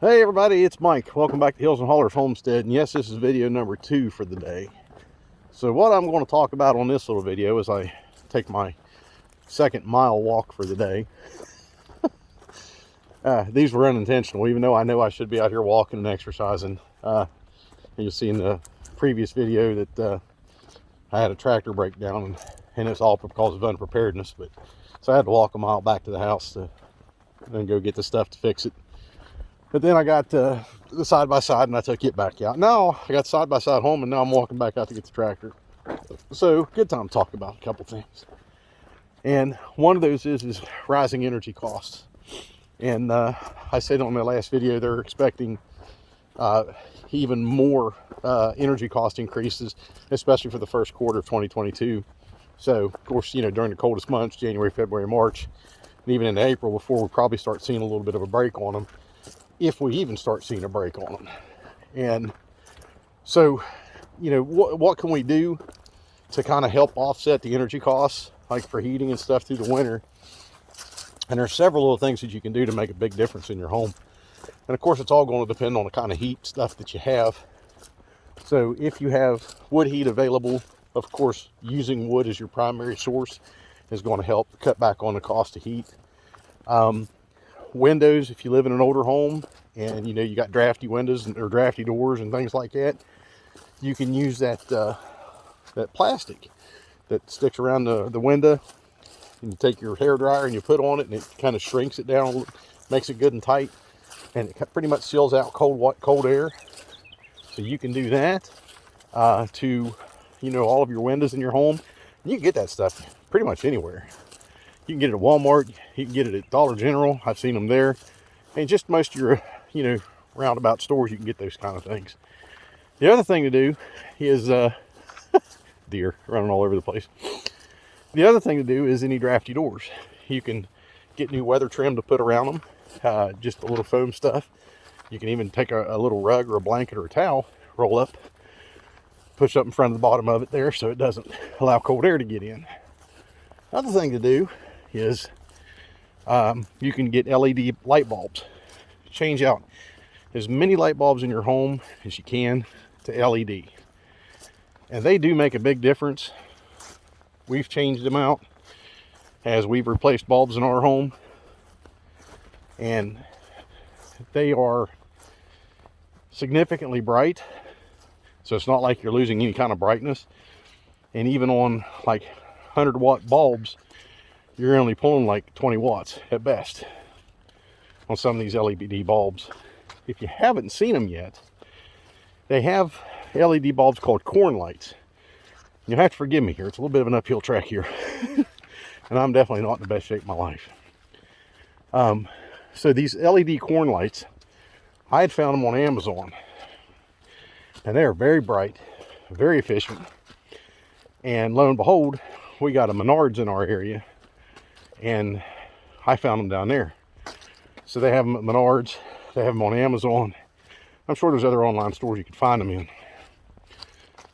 Hey everybody, it's Mike. Welcome back to Hills and Hollers Homestead. And yes, this is video number 2 for the day. So what I'm going to talk about on this little video is I take my second mile walk for the day. These were unintentional, even though I know I should be out here walking and exercising. You'll see in the previous video that I had a tractor breakdown, and it's all because of unpreparedness. So I had to walk a mile back to the house to then go get the stuff to fix it. But then I got the side-by-side and I took it back out. Now I got side-by-side home, and now I'm walking back out to get the tractor. So good time to talk about a couple things. And one of those is rising energy costs. And I said on my last video, they're expecting even more energy cost increases, especially for the first quarter of 2022. So of course, during the coldest months, January, February, March, and even into April, before we probably start seeing a little bit of a break on them, if we even start seeing a break on them. And so, what can we do to kind of help offset the energy costs, like for heating and stuff through the winter? And there's several little things that you can do to make a big difference in your home. And of course, it's all going to depend on the kind of heat stuff that you have. So if you have wood heat available, of course, using wood as your primary source is going to help cut back on the cost of heat. Windows, if you live in an older home and you got drafty windows or drafty doors and things like that, you can use that plastic that sticks around the window, and you take your hair dryer and you put on it, and it kind of shrinks it down, makes it good and tight, and it pretty much seals out cold air. So you can do that to all of your windows in your home. And you can get that stuff pretty much anywhere. You can get it at Walmart, you can get it at Dollar General. I've seen them there. And just most of your, roundabout stores, you can get those kind of things. The other thing to do is, deer running all over the place. The other thing to do is any drafty doors. You can get new weather trim to put around them, just a little foam stuff. You can even take a little rug or a blanket or a towel, roll up, push up in front of the bottom of it there so it doesn't allow cold air to get in. Another thing to do is you can get LED light bulbs. Change out as many light bulbs in your home as you can to LED. And they do make a big difference. We've changed them out as we've replaced bulbs in our home. And they are significantly bright. So it's not like you're losing any kind of brightness. And even on like 100-watt bulbs, you're only pulling like 20 watts at best on some of these LED bulbs. If you haven't seen them yet, they have LED bulbs called corn lights. You'll have to forgive me here. It's a little bit of an uphill track here. And I'm definitely not in the best shape of my life. So these LED corn lights, I had found them on Amazon. And they are very bright, very efficient. And lo and behold, we got a Menards in our area, and I found them down there. So they have them at Menards, they have them on Amazon. I'm sure there's other online stores you can find them in.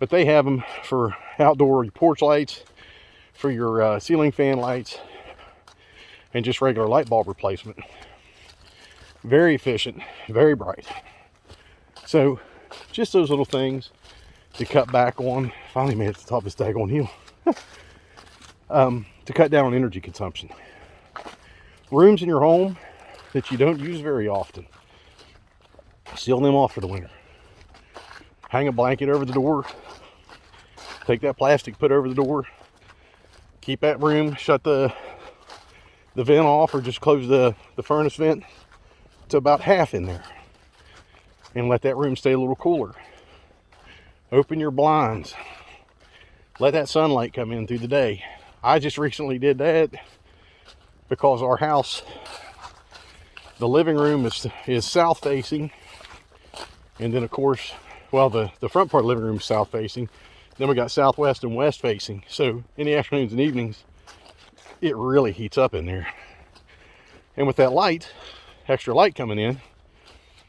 But they have them for outdoor porch lights, for your ceiling fan lights, and just regular light bulb replacement. Very efficient, very bright. So just those little things to cut back on. Finally made it to the top of this daggone hill. To cut down on energy consumption. Rooms in your home that you don't use very often, seal them off for the winter. Hang a blanket over the door. Take that plastic, put over the door. Keep that room, shut the vent off, or just close the furnace vent to about half in there. And let that room stay a little cooler. Open your blinds. Let that sunlight come in through the day. I just recently did that because our house, the living room is south facing. And then of course, well, the front part of the living room is south facing. Then we got southwest and west facing. So in the afternoons and evenings, it really heats up in there. And with that light, extra light coming in,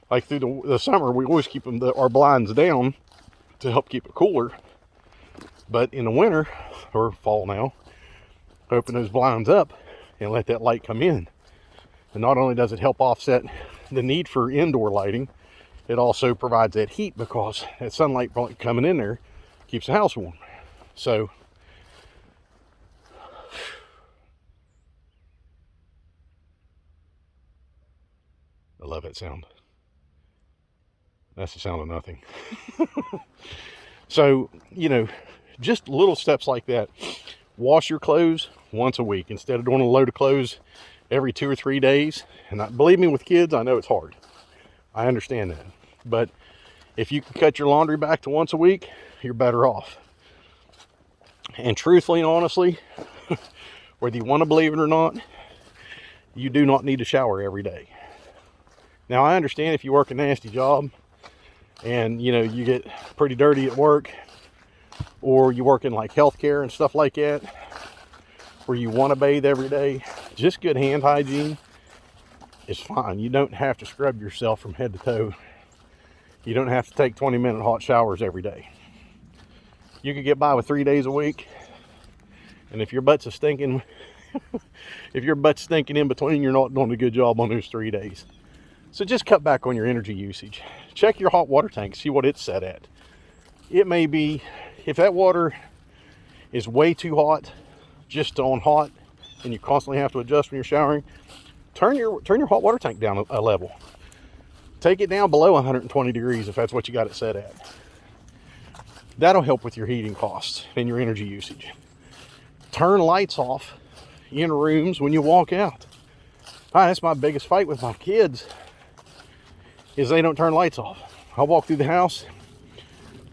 like through the summer, we always keep our blinds down to help keep it cooler. But in the winter, or fall now, open those blinds up and let that light come in. And not only does it help offset the need for indoor lighting, it also provides that heat because that sunlight coming in there keeps the house warm. So I love that sound. That's the sound of nothing. So, you know, just little steps like that. Wash your clothes once a week instead of doing a load of clothes every 2 or 3 days. And believe me, with kids, I know it's hard. I understand that. But if you can cut your laundry back to once a week, you're better off. And truthfully and honestly, whether you want to believe it or not, you do not need to shower every day. Now, I understand if you work a nasty job and, you know, you get pretty dirty at work, or you work in like healthcare and stuff like that, where you want to bathe every day, just good hand hygiene is fine. You don't have to scrub yourself from head to toe. You don't have to take 20-minute hot showers every day. You could get by with 3 days a week. And if your butt's stinking, if your butt's stinking in between, you're not doing a good job on those 3 days. So just cut back on your energy usage. Check your hot water tank, see what it's set at. It may be, if that water is way too hot, just on hot, and you constantly have to adjust when you're showering, turn your hot water tank down a level. Take it down below 120 degrees if that's what you got it set at. That'll help with your heating costs and your energy usage. Turn lights off in rooms when you walk out. That's my biggest fight with my kids, is they don't turn lights off. I walk through the house,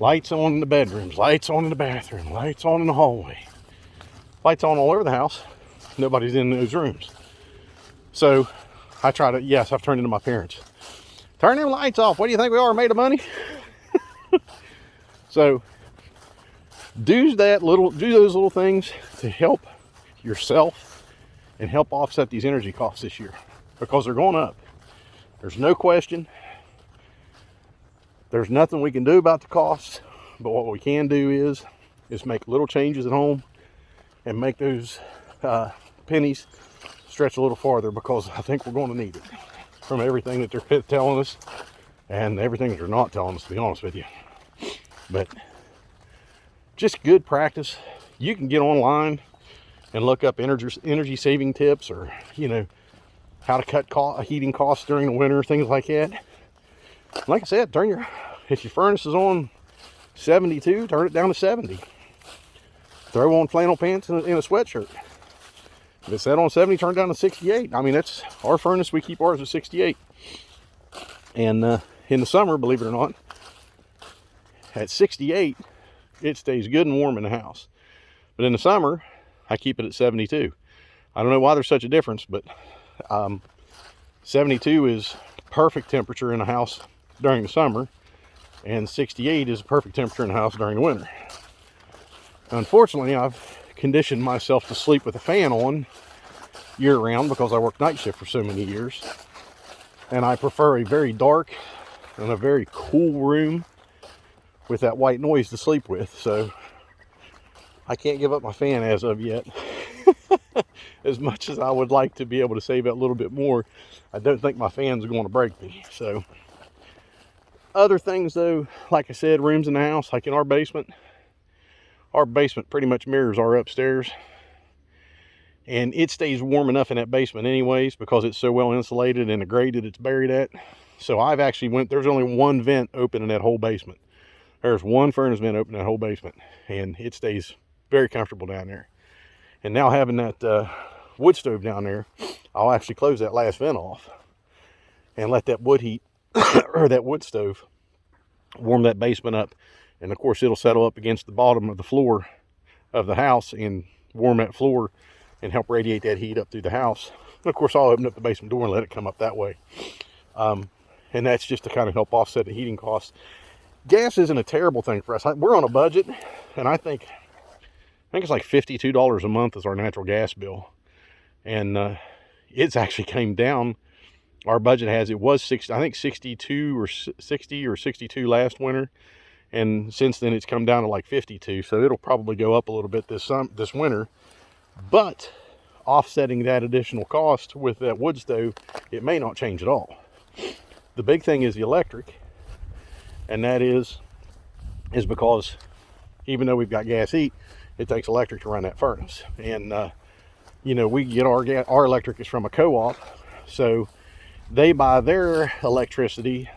lights on in the bedrooms, lights on in the bathroom, lights on in the hallway, lights on all over the house. Nobody's in those rooms. So I try to, yes, I've turned into my parents. Turn them lights off. What do you think we are, made of money? So do those little things to help yourself and help offset these energy costs this year, because they're going up. There's no question. There's nothing we can do about the costs, but what we can do is make little changes at home and make those pennies stretch a little farther, because I think we're going to need it from everything that they're telling us and everything that they're not telling us, to be honest with you. But just good practice. You can get online and look up energy saving tips, or, you know, how to cut heating costs during the winter, things like that. Like I said, if your furnace is on 72, turn it down to 70. Throw on flannel pants and a sweatshirt. If it's set on 70, turn it down to 68. I mean, that's our furnace. We keep ours at 68. And in the summer, believe it or not, at 68, it stays good and warm in the house. But in the summer, I keep it at 72. I don't know why there's such a difference, but 72 is perfect temperature in the house during the summer, and 68 is perfect temperature in the house during the winter. Unfortunately, I've conditioned myself to sleep with a fan on year round because I worked night shift for so many years, and I prefer a very dark and a very cool room with that white noise to sleep with. So I can't give up my fan as of yet. As much as I would like to be able to save a little bit more, I don't think my fans are going to break me. So other things though, like I said, rooms in the house, like in our basement pretty much mirrors our upstairs, and it stays warm enough in that basement anyways because it's so well insulated and the grade that it's buried at. So I've actually there's only one vent open in that whole basement. There's one furnace vent open in that whole basement, and it stays very comfortable down there. And now having that wood stove down there, I'll actually close that last vent off and let that wood heat or that wood stove warm that basement up. And of course it'll settle up against the bottom of the floor of the house and warm that floor and help radiate that heat up through the house. And of course I'll open up the basement door and let it come up that way. And that's just to kind of help offset the heating costs. Gas isn't a terrible thing for us. We're on a budget, and I think it's like $52 a month is our natural gas bill. And it's actually came down. Our budget it was 62 or 60 or 62 last winter. And since then it's come down to like 52. So it'll probably go up a little bit this winter. But offsetting that additional cost with that wood stove, it may not change at all. The big thing is the electric, and that is because even though we've got gas heat, it takes electric to run that furnace. And you know, we get our electric is from a co-op, so they buy their electricity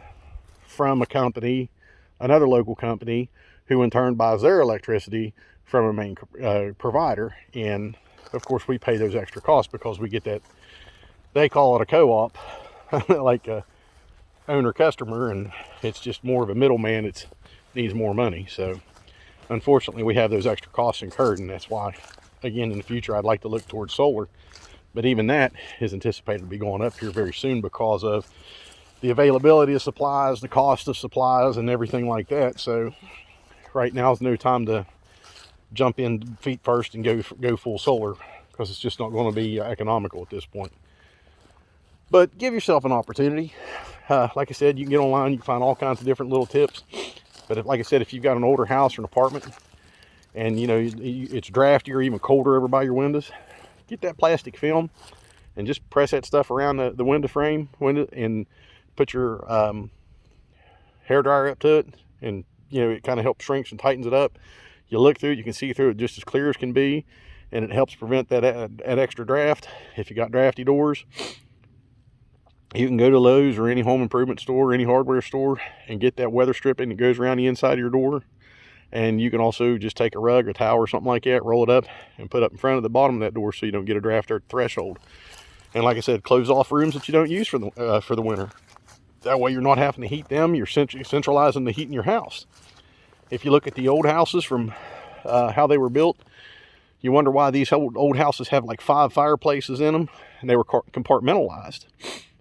from a company, another local company, who in turn buys their electricity from a main provider. And of course we pay those extra costs because we get that, they call it a co-op, like a owner customer, and it's just more of a middleman. It needs more money. So unfortunately we have those extra costs incurred, and that's why, again, in the future I'd like to look towards solar. But even that is anticipated to be going up here very soon because of the availability of supplies, the cost of supplies, and everything like that. So right now is no time to jump in feet first and go full solar, because it's just not going to be economical at this point. But give yourself an opportunity. Like I said, you can get online, you can find all kinds of different little tips. But like I said, if you've got an older house or an apartment, and you know it's drafty or even colder over by your windows, get that plastic film and just press that stuff around the window frame, and put your hair dryer up to it, and you know, it kind of helps shrinks and tightens it up. You look through it, you can see through it just as clear as can be, and it helps prevent that extra draft. If you got drafty doors, you can go to Lowe's or any home improvement store, any hardware store, and get that weather stripping that goes around the inside of your door. And you can also just take a rug or towel or something like that, roll it up, and put up in front of the bottom of that door so you don't get a draft or threshold. And like I said, close off rooms that you don't use for the winter. That way you're not having to heat them. You're centralizing the heat in your house. If you look at the old houses from how they were built, you wonder why these old houses have like 5 fireplaces in them, and they were compartmentalized.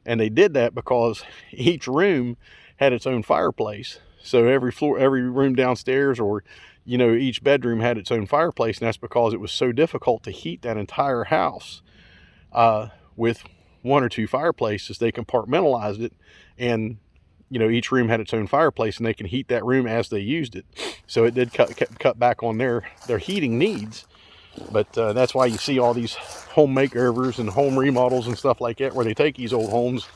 And they did that because each room had its own fireplace. So every room downstairs, or you know, each bedroom had its own fireplace, and that's because it was so difficult to heat that entire house with 1 or 2 fireplaces. They compartmentalized it, and you know, each room had its own fireplace, and they can heat that room as they used it. So it did cut back on their heating needs. But that's why you see all these home makeovers and home remodels and stuff like that, where they take these old homes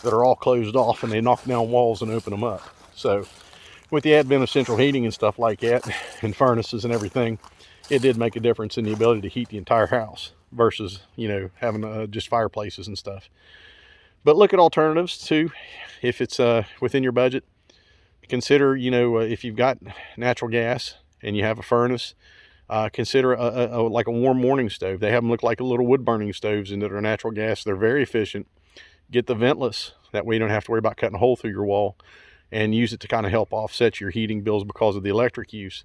that are all closed off and they knock down walls and open them up. So with the advent of central heating and stuff like that, and furnaces and everything, it did make a difference in the ability to heat the entire house versus, you know, having just fireplaces and stuff. But look at alternatives too. If it's within your budget, consider, you know, if you've got natural gas and you have a furnace, consider like a warm morning stove. They have them look like a little wood burning stoves, and that are natural gas. They're very efficient. Get the ventless. That way you don't have to worry about cutting a hole through your wall, and use it to kind of help offset your heating bills because of the electric use.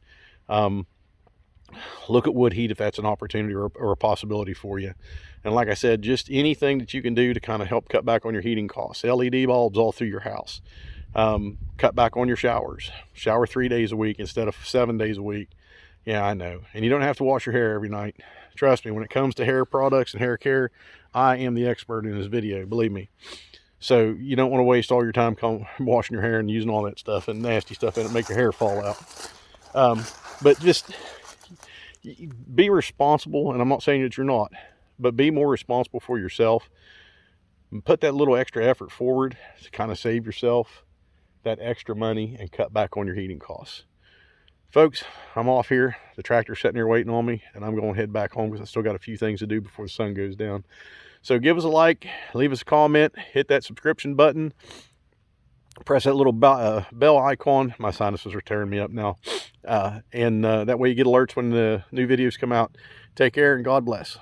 Look at wood heat if that's an opportunity or a possibility for you. And like I said, just anything that you can do to kind of help cut back on your heating costs. LED bulbs all through your house. Cut back on your showers. Shower 3 days a week instead of 7 days a week. Yeah, I know. And you don't have to wash your hair every night. Trust me, when it comes to hair products and hair care, I am the expert in this video, believe me. So you don't want to waste all your time washing your hair and using all that stuff and nasty stuff in it, make your hair fall out. But just be responsible, and I'm not saying that you're not, but be more responsible for yourself. And put that little extra effort forward to kind of save yourself that extra money and cut back on your heating costs. Folks, I'm off here. The tractor's sitting here waiting on me, and I'm going to head back home because I still got a few things to do before the sun goes down. So give us a like, leave us a comment, hit that subscription button, press that little bell icon. My sinuses are tearing me up now. And that way you get alerts when the new videos come out. Take care, and God bless.